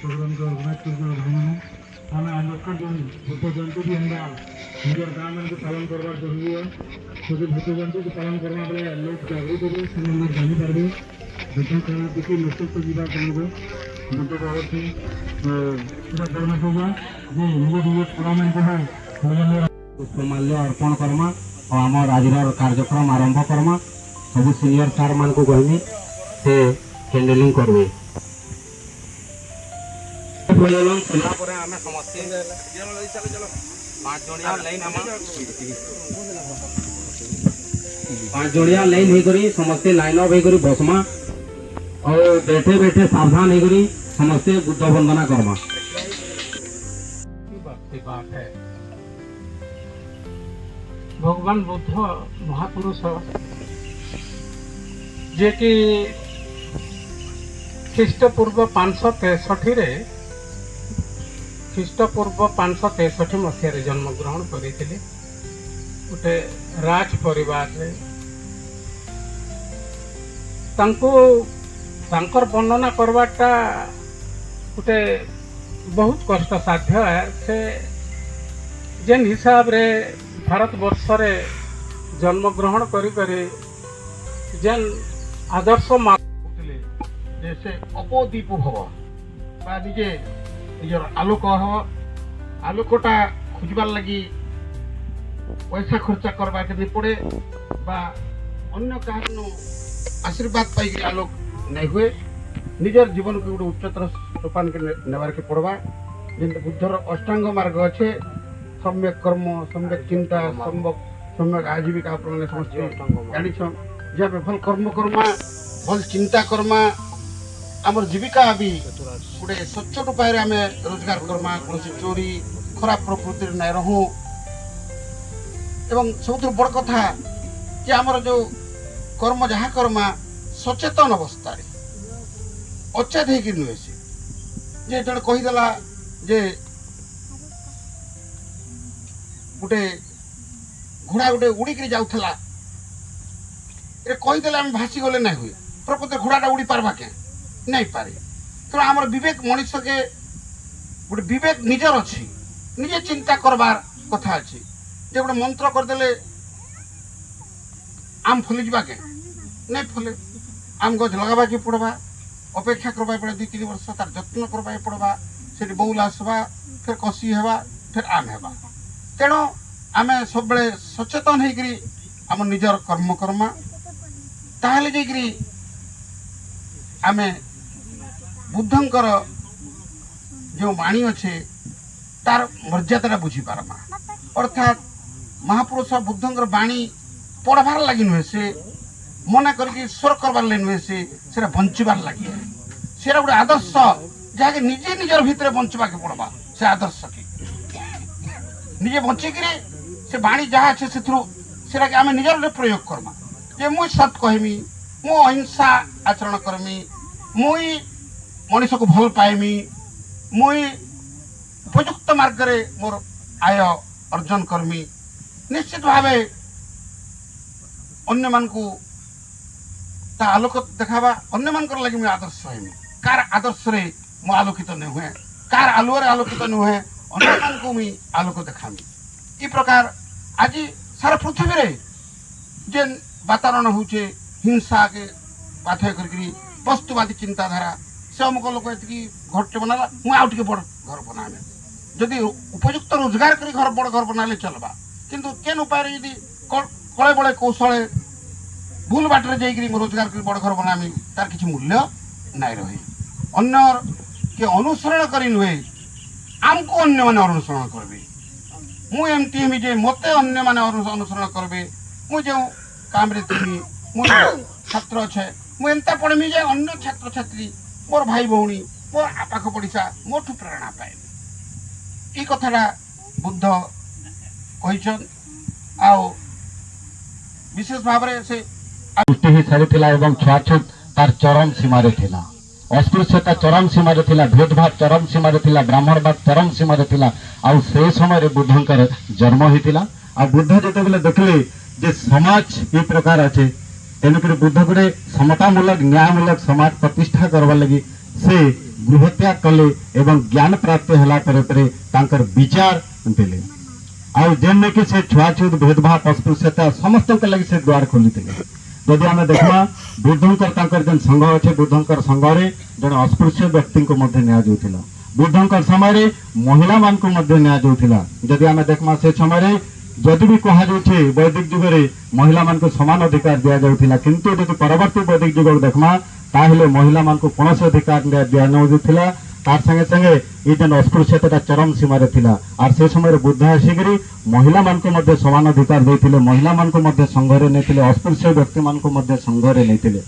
Programme को organise करके भाई आम आंबेडकर जो भूत जयंती भी हमारा निजर गाँव में पालन करवा जरूरी है। क्योंकि भूत जयंती को पालन करने बेले लोग जागृत होते से लोग जानीपारे भूत कला किसी नेतृत्व जीवा चाहिए भूत बाबू पूरा करना होगा जो निज निज प्रोग्राम को है पुष्पमाल्य अर्पण करमा और आम आज कार्यक्रम आरंभ करमा सब सीनियर सार मान को कहमी से कैंडलिंग करवे पांच जोड़िया लाइन होकर समस्ते लाइन अप होकर बसमा और बैठे बैठे सावधान होकर समस्ते बुद्ध वंदना करमा। बात है भगवान बुद्ध महापुरुष जे कि ख्रीष्टपूर्व 563 ख्रीष्टपूर्व 563 मसीह जन्म ग्रहण करते गोटे राज परिवार तांकर वर्णना करवाटा गोटे बहुत कष्ट साध्य है। से जेन हिसाब रे भारत वर्ष रे जन्म ग्रहण करी जेन आदर्श मागुले जैसे अपदीप हव बा निजे निजर आलोक हव आलोकटा खोजबार लगी पैसा खर्चा करवा के नहीं पड़े बा अन्य काहनो आशीर्वाद पाई आलोक नहीं हुए निजर जीवन को गोटे उच्चतर सोपान के नेबार के पड़वा जेन बुद्धर अष्टांग मार्ग अच्छे सम्यक कर्म सम्यक चिंता सम्यक आजीविका समस्ते जानी जहाँ पे भल कर्म करमा भल चिंता करमा आमर जीविका भी गोटे सच्चोट उपाय आम रोजगार करमा कौन चोरी खराब प्रकृति ना रहूँ एवं सब बड़ कथा कि आमर जो कर्म जहाँ करमा सचेतन अवस्था अचेत होकर नुहे सी जे जड़े कहीदेला जे गोटे घोड़ा गोटे उड़िक जाऊला कहीदेले आम भासी गले ना हुए प्रकृत घोड़ाटा उड़ी पार्बा क्या नहीं पारे तेणु आम विवेक मनुष्य के गोटे विवेक निजर अच्छी निजे चिंता करबार कथा अच्छी जे गोटे मंत्र करदेले आम फुली जा के नहीं फुले आम गज लगावा के पड़वा अपेक्षा करवा पड़े 2-3 वर्ष तार जत्न करवा पड़वा से बौल आसवा फिर कसी हेबा फिर आम हेबा तेणु आम सब बड़े सचेतन होकर आम निजर कर्म कर्मा ताहले जाकरी आम बुद्धंकर जो वाणी अच्छे तार मर्यादा बुझीपारमा अर्थात महापुरुष बुद्धंकर वाणी पढ़बार लगी नुहे से मन करके स्वर करबार लगे नुहे से बंचबार लगे से गोटे आदर्श जहाँके निजे निजर भितर बंचवा के पड़वा से आदर्श की निजे बंचिक से वाणी जहाँ अच्छे से आम निजर प्रयोग करमा जे मुई सत कहमी मु अहिंसा आचरण करमी मुई मनुष्य को भल पाइमी मुई उपयुक्त मार्ग रे मोर आय अर्जन करमी निश्चित भावे अन्य मान को ता आलोक देखावा अन्य मान कर लगी मुई आदर्श हेमी कार आदर्श रे मु आलोकित नहीं हुए कार आलुअर आलोकित नहीं हुए अन्य मान को मुई आलोक देखामी ई प्रकार आज सारा पृथ्वी रे जेन वातावरण होचे हिंसा के पाथय करके वस्तुवादी चिंताधारा से अमुक लोक ये घर बनाला मुझे आउ टे बड़ घर बनाने जदि उपयुक्त रोजगार कर घर बड़ घर बनाले चलवा किंतु केन उपाय यदि कले बड़े कौशले भूल बाटर जाकि रोजगार कर बड़ घर बनामी तार किसी मूल्य नाई रही अन्य के अनुसरण कर नुहे आमको अन्य मैंने अनुसरण करें मुझे एमती हेमी जे मत अन्य मैंने अनुसरण करें मुझे काम थी मो छात्र अच्छे मुझे एंता पढ़मी जे अन्य छात्र छात्री मोर भाई भौणी मोर पाख पड़िशा मोठू प्रेरणा पाए ये कथाटा बुद्ध कहीछन आओ विशेष भाव से सारी छुआछूत तार चरम सीमार थिला अस्पृश्यता चरम सीमार थिला भेदभाव चरम सीमार थिला ब्राह्मणवाद चरम सीमार थिला आउ से समय बुद्धंकर जन्म होता आ बुद्ध जिते बेले देखले जे समाज ये प्रकार अच्छे तेणुक बुद्ध गोटे समतामूलक न्यायमूलक समाज प्रतिष्ठा करवा लगी से गृहत्याग कले एवं ज्ञान प्राप्त होला पर तांकर विचार देले आउ जेन कि से छुआछूत भेदभाव अस्पृश्यता समस्त लगी से द्वार खोली जदि आम देखा बुद्धंकर तांकर जेन संघ अच्छे बुद्धंकर संघरे जन अस्पृश्य व्यक्ति को मध्य निया जाउथिला बुद्धंकर समय महिला मान को मध्य निया जाउथिला जदि आम देखमा से समय जदि भी कहा जाउछे वैदिक जुग रे महिला मान को समान अधिकार दिया जाउथिला किंतु जदि परवर्ती वैदिक जुग देखमा ताहले महिला मान को कौन से अधिकार दिया न जाउथिला तार संगे संगे ये जेन अस्पृश्यता चरम सीमार थिला और से समय बुद्ध आसिकी महिला मान को मध्य समान अधिकार देते महिला मान को मध्य संघरे नहीं अस्पृश्य व्यक्ति मान को मध्य संघरे नहीं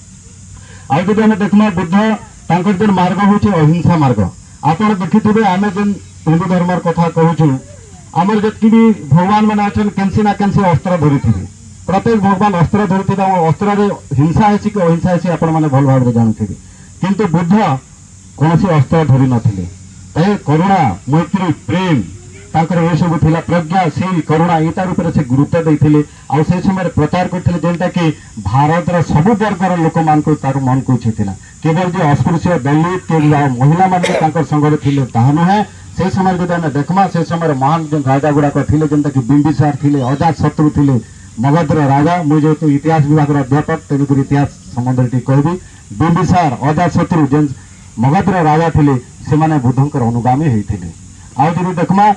आज आम देखमा बुद्ध तांकर जेन मार्ग हूँ अहिंसा मार्ग आपड़ देखिथे आम जेन हिंदू धर्म कथा कहूँ आमर जी भी भगवान मैंने अच्छे केनसी ना केनसी अस्त्र धरी प्रत्येक भगवान अस्त्र धरी अस्त्र हिंसा है कि अहिंसा है आपण मैंने भल भाव जानते किंतु बुद्ध कौन सी अस्त्र धरी नथिले करुणा मैत्री प्रेम तांकर ये सब थिला प्रज्ञा सी करुणा यार ऊपर से गुरुत्व देते आउ से समय प्रचार करते जेनटा कि भारत सब वर्गर लोक मान को तार मन को छेला केवल जो अस्पृश्य दलित महिला मान संगे थे ताहा नुहे से समय जो आम देखमा से समय महान जो राजा गुड़ाक थे जेनटा कि बिंबिसार थे अजात शत्रु थे मगधर राजा मुझे तो इतिहास विभाग अध्यापक तेणुक इतिहास संबंध कहबी बिंबिसार अजात शत्रु जेन मगधर राजा थे से माने बुद्धंकर अनुगामी होते आज देखमा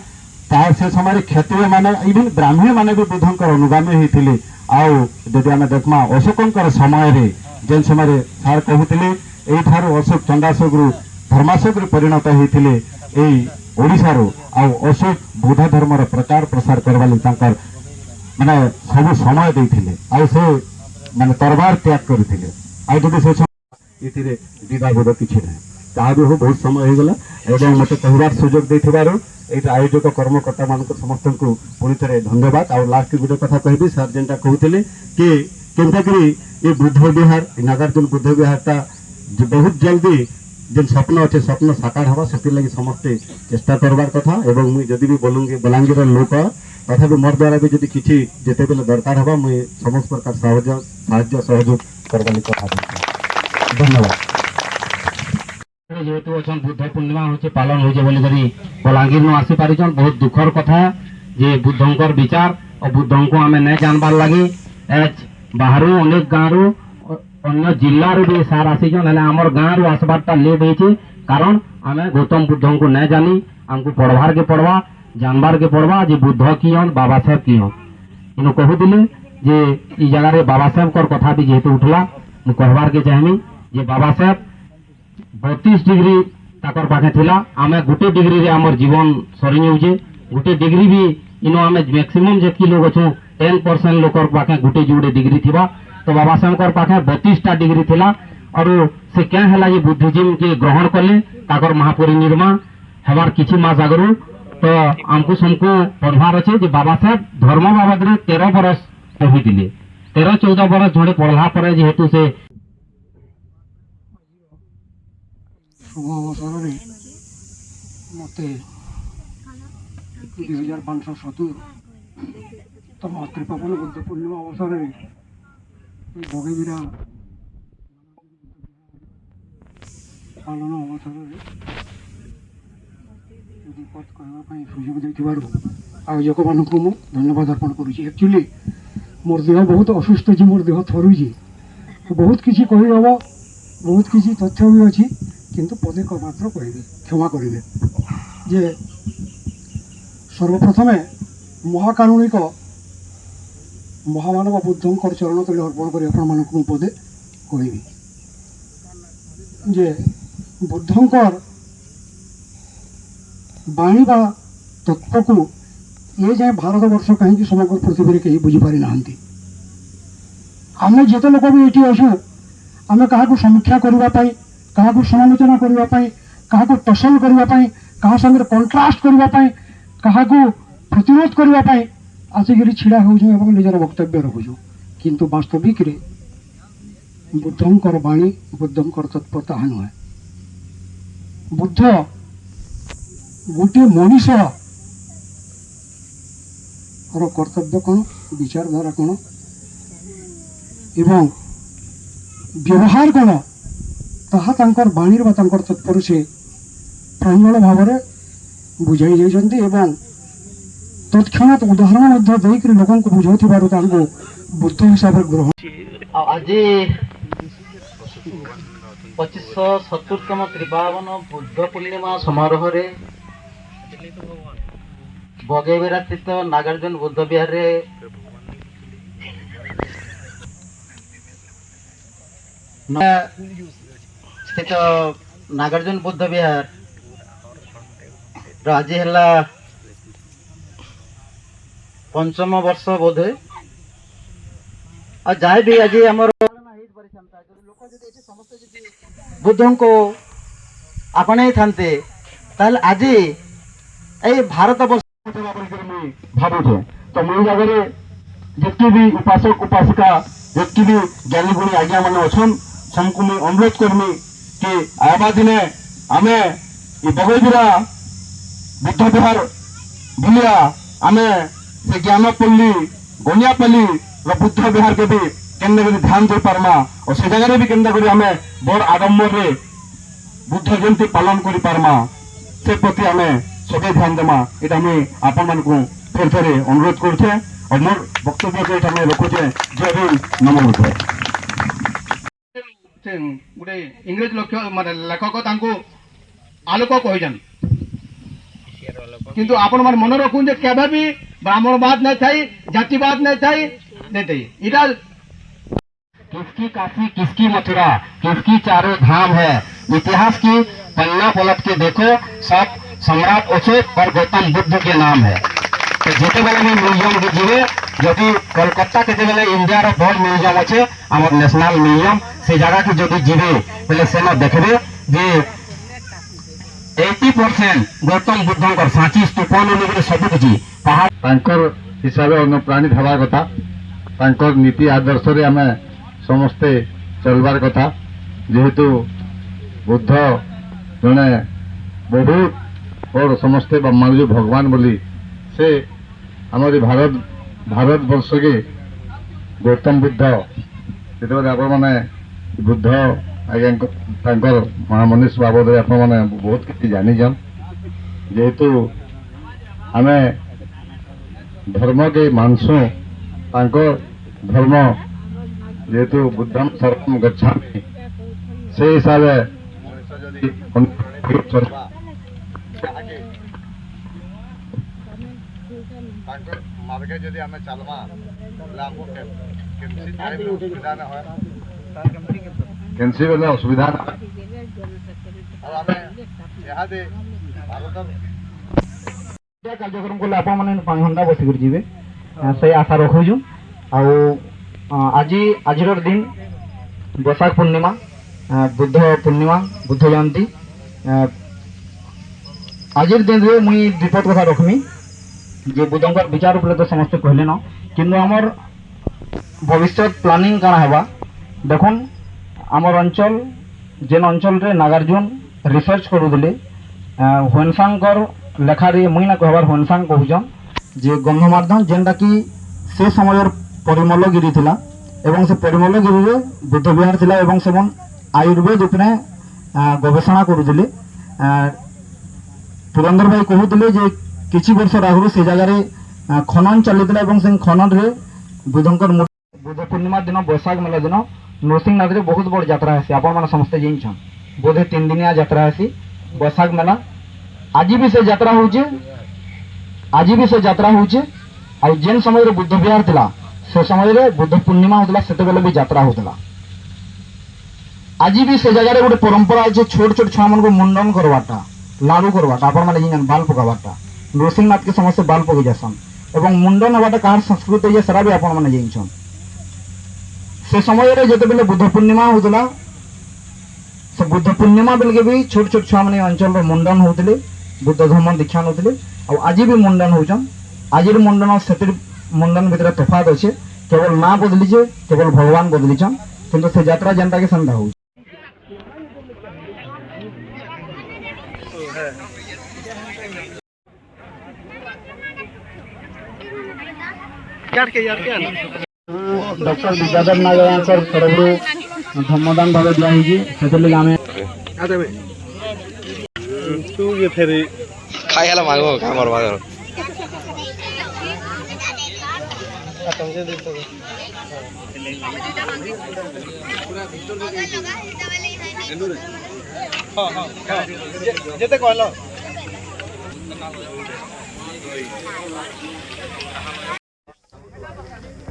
तार से समय क्षत्रिय माने इवन ब्राह्मण माने भी बुद्धंकर अनुगामी होते आदि आम देखमा अशोकंकर समय जेन समय सार कहते यू अशोक चंडाशोक रु धर्माशोक परिणत होते ओडिशार अशोक बुद्ध धर्मर प्रचार प्रसार करवा माने सब समय देते से माने तरबार त्याग करते आदि से ये द्विधाबोध किसी ना ता भी हो बहुत समय होगला एवं मत कहबार सुजोग देथिबारो एटा आयोजक कर्मकर्ता मान समस्त को पुणी थे धन्यवाद आ लास्ट गोटे कथा कहबी सर जेनटा कहते कि केनताकरी ये बुद्ध विहार नागार्जुन बुद्ध विहारटा बहुत जल्दी जेन स्वप्न अच्छे स्वप्न साकार हवा से लगी समस्ते चेष्टा करबार कथा एवं मुई जदि भी बलांगीर लोक तथा मोर द्वारा भी जदि किसी जिते बेले दरकार हवा मुई समस्त प्रकार साहाय्य सहयोग करवाली कथा धन्यवाद जेहेतु अच्छा बुद्ध पूर्णिमा हूँ पालन हो बलांगीर नु आसी पारिछन बहुत दुखर कथा जे बुद्धंकर विचार और बुद्धं को आम नहीं जानबार लगे बाहर अनेक गाँव अन्य जिल्लार भी सार आसीछन आमर गाँव आसबारटा लेट होती कारण आम गौतम बुद्ध को नहीं जानी आमको पढ़वार के पढ़वा जानबार के पढ़वा जे बुद्ध किन बाबा साहेब किन इन कहूले जे इ जगह बाबा साहेब कथा भी जेहेतु उठला मुझे कहबार के चाहमी जे बाबा साहेब 32 डिग्री ताकर पाखे थिला आमे गोटे डिग्री रे हमर जीवन सरी जाउछे गोटे डिग्री भी इनो आमे मैक्सिमम जे कि लोग अछु 10% लोकर पाखे गोटे जोड़े डिग्री थिबा तो बाबा साहेब पाखे 32टा डिग्री थिला और से क्या हला ये बुद्धिज्म के ग्रहण कले ताकर महापरिनिर्वाण हमार किछि मास आगरु तो हमको सबको पढ़वार अच्छे जे बाबा साहेब धर्म बाबद 13 बरस पढ़ी दिले 13-14 बरस जोड़े पढ़ला पर जेहेतु से शुभ अवसर मत 2570 मातृपावन बुद्ध पूर्णिमा अवसर बगेबिरा पालन अवसर दीपद कहवाई सुजोग देथिबारु आयोजक मानक मु धन्यवाद अर्पण करुछि। एक्चुअली मोर देह बहुत असुस्थ अछि मोर देह थरुछि बहुत किछि कहि हबो बहुत किछि तथ्य भी अछि किंतु पदे मात्र कहे क्षमा करेंगे जे सर्वप्रथमे महाकारुणिक महामानव बुद्धंकर चरण तले अर्पण कर आपण पदे कहि जे बुद्धंकर बाणी बा तत्व को ये जाए भारत वर्ष कहीं समग्र पृथ्वी कहीं बुझीपारी ना आम जिते लोक भी ये अच्छु आम क्या समीक्षा करने क्या समालोचना करने क्या टसल करने क्या संगे कंट्रास्ट करने क्या प्रतिरोध करने आसिक छिड़ा हो निजर वक्तव्य रखुचु किंतु वास्तविक रे बुद्धंकर बाणी बुद्धंकर तत्व ताहा नुहे बुद्ध गोटे मनीष कर्तव्य कौन विचारधारा कौन एवं व्यवहार कौन ତାହା ତାଙ୍କର ବାଣୀର ବା ତାଙ୍କର ତତ୍ପର ସେ ପ୍ରାଞ୍ଜଳ ଭାବରେ ବୁଝାଇ ଯାଇଛନ୍ତି ଏବଂ ତତ୍କ୍ଷଣାତ୍ ଉଦାହରଣ ମଧ୍ୟ ଦେଇକରି ଲୋକଙ୍କୁ ବୁଝାଉଥିବାରୁ ତାଙ୍କୁ ବୁଦ୍ଧ ହିସାବରେ ଗ୍ରହଣ। आज 2570तम त्रिपावन बुद्ध पूर्णिमा समारोह रे बगेबेरा स्थित नागार्जुन बुद्ध विहार रे स्थित नागार्जुन बुद्ध विहार आज है पंचम वर्ष बोधे और जाए भी आज आमर बुद्ध को आपणे थांते ताल आज ए भारत वर्ष भावुचे तो मैं जगह जितकी भी उपासक उपासिका जितकी भी ज्ञानी गुणी आज्ञा मान अच्छन सबको मुझे अनुरोध करमी कि आवा दिने आमे ये बगैबिरा बुद्ध विहार बुलिया आमे से ज्ञानपल्ली गनियापल्ली बुद्ध विहार के भी केन्द्र कर ध्यान दे पार्मा और से जगह भी केन्द्र कर आमे बड़ आडम्बर रे बुद्ध जयंती पालन कर पार्मा से प्रति आमे सबे ध्यान देमा इटा मुई आपण मान को फिर थे अनुरोध करछे और मोर वक्तव्य को इटा मैं रखुछे जय भीम नमो बुद्ध। गोटे इंग्रेज माने लेखक तांको आलोक कहिजन किंतु आपण माने मन रखुन जे केबे भी ब्राह्मणवाद नहीं थाई जातिवाद नहीं थाई नहीं थाई इटा किसकी काशी किसकी मथुरा किसकी चारों धाम है इतिहास की पन्ना पलट के देखो सब सम्राट अशोक और गौतम बुद्ध के नाम है तो जिते बेले भी म्यूजियम के जीवे जदि कोलकाता के बेले इंडिया रो बड़ म्यूजियम अच्छे आम नेशनल म्यूजियम से जगह की जदि जीवे बेले सेना देखबे जे 80% गौतम बुद्ध सांची स्तूपन निकले सब किछि पहाड़ तांकर हिसाब से अन्य प्राणी हवा कथा तांकर नीति आदर्श रे आमे समस्ते चलबार कथा जेहेतु बुद्ध जने बहुत और समस्ते मानव भगवान बोली से हमारी भारत वर्ष के गौतम बुद्ध जिते आप बुद्ध आज्ञा महामनीष बाबद आप बहुत किसी जानीछन जेहेतु आम धर्म के मानसु धर्म जेहेतु बुद्धम सर्वम गच्छामि से हिसाब मार्गे जदि आमे चलमा हमको सुविधा न होय केनसी बेले असुविधा और आमे यहा दे भारत कार्यक्रम को आप मैंने 5 घंटा बस कर जीवे से आशा रखुछु आज आजर दिन बैसाख पूर्णिमा बुद्ध पूर्णिमा बुद्ध जयंती आज दिन रे मुई विपद कथा रखमी जे बुद्धंकर विचार उपरे तो समस्त कहले न किंतु आमर भविष्य प्लानिंग काना हेबा देखुन आमर अंचल जेन अंचल रे नागार्जुन रिसर्च करूले हुएनसांकर लेखारे मुई ना कहबार हुएनसांग कहूछन जे गंधमार्दन जेनटा कि से समयर परिमलगिरी थिला एवं से परिमलगिरी रे बुद्ध विहार थिला एवं सेमन आयुर्वेद उपरे गवेषणा करूले पुरंदर भाई कहूले जे किछि वर्ष आगु से जगह खनन चलता से खनन रे बुद्धंकर बुद्ध पूर्णिमा दिन बैसाख मेला दिन नृसिंहनाथ रे बहुत बड़ यात्रा है आपण मैंने समस्ते जानछन बोधे 3 दिनिया यात्रा है बैसाख मेला आज भी से यात्रा होचे आ जेन समय रे बुद्ध विहार थिला से समय रे बुद्ध पूर्णिमा होतला सेते बेले भी यात्रा होतला आज भी से जगह गोटे परंपरा अच्छे छोट छोट छुआ मन को मुंडन करवाटा लाडू करवाटा आपण मैंने जान बाल पकावाटा नृसिंहनाथ के समस्त बाल पकई जासन एवं मुंडन हवाटा कहार संस्कृति है सारा भी आपण मैंने जानछन से समय रे जते बेले बुद्ध पूर्णिमा होतला से बुद्ध पूर्णिमा बेले के भी छोट छोट छुआ माने अंचल रो मुंडन होतले बुद्ध धर्म दीक्षा होतले और आज भी मुंडन होचन आज मुंडन और सेतिर मुंडन भितर तफात अच्छे केवल ना बदलीचे केवल भगवान बदलीचन किंतु से यात्रा जनता के संधा हो डॉक्टर विद्याधर नागयांकर तरफ ଧର୍ମଦାନ ଭାବେ ଦିଆହେଇଛି ସେଥିର୍ଲାଗି ଆମେ ଖାଇ ହେଲା ମାଗ ଆମର ମାଗ ଯେତେ କହିଲ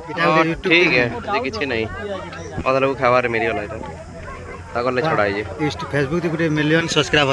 ठीक है ये किसी नहीं मतलब खाबार मेरी वाला था ताकले छड़ा है फेसबुक गोटे मिलियन सब्सक्राइब